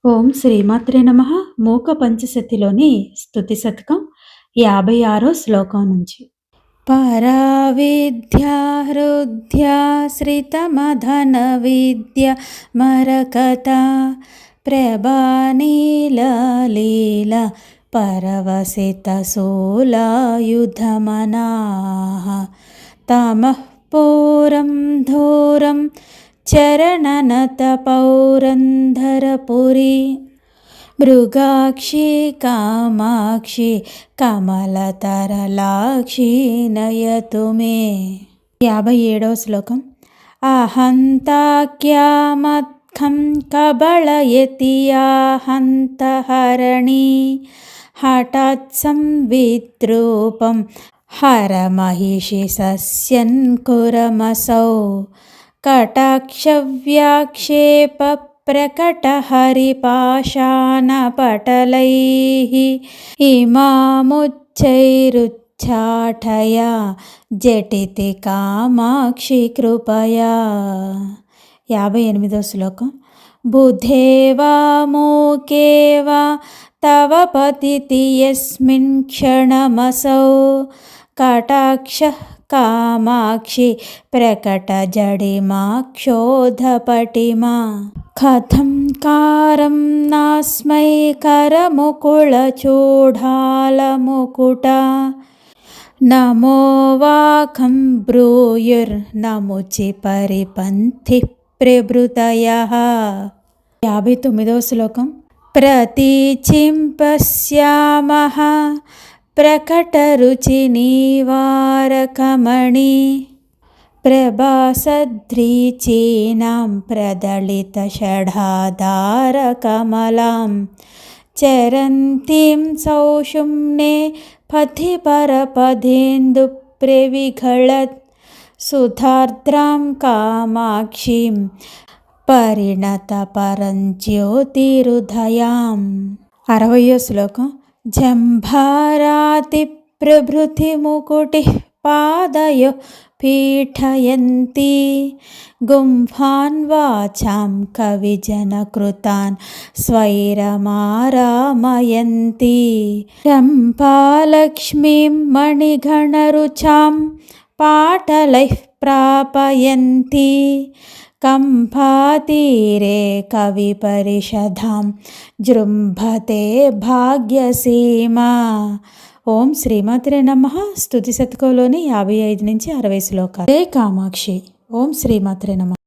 ఓం శ్రీమాత్రే నమః. మూక పంచశతిలోని స్తుతి శతకం 56 శ్లోకం నుంచి. పరావిద్యా హృద్యా శ్రితమధన విద్య మరకత ప్రభానీలీల పరవసిత శూలాయుధమనాః తమః పూరం ధూరం చరణనత పౌరంధరపురి మృగాక్షి కామాక్షి కమలతరలాక్షి నయతు మే. 57వ శ్లోకం. అహంతాఖ్యామత్ఖం కబళయతియాహంతహరణి హఠాత్ సంవిద్రూపం హరమహిషి సస్యన్ కురమసౌ కటాక్షవ్యాక్షేప ప్రకటహరిపాషాణపటలైః ఇమాముచ్చైరుచ్చాటయ జటితి కామాక్షి కృపయా. 58వ శ్లోకం. బుధేవా మూకేవా తవ పతితి యస్మిన్ క్షణమసౌ కటాక్షః కామాక్షి ప్రకట జడిమాక్షోధపటిమా కథం కారం నాస్మై కరముకుళచూఢాలముకుట నమో వాకం బ్రూయుర్నముచి పరిపంథి ప్రభృతయః. 59వ శ్లోకం. ప్రతీచింపస్యామః ప్రకటరుచి నివారకమణి ప్రభాసద్రీచీనాం ప్రదళిత షఢాధారకమలాం చరంతీం సౌషుమ్నే పథి పరపథేందు ప్రవిఘళత్ సుధార్ద్రాం కామాక్షిం పరిణత పరంజ్యోతిరుదయాం. 60వ శ్లోకం. జంభారాతి ప్రభృతి ముకుటి పాదయో పీఠయంతి గుంఫాన్ వాచాం కవిజనకృతాన్ స్వైరమారామయంతి చంపాలక్ష్మీం మణిగణరుచాం పాటలైః ప్రాపయంతి కంఫాతీరే కవి పరిషధాం జృంభతే భాగ్యసీమా. ఓం శ్రీమాత్రే నమః. స్తుతి శతకంలోని 55 నుంచి 60 శ్లోకాలు. జై కామాక్షి. ఓం శ్రీమాత్రే నమః.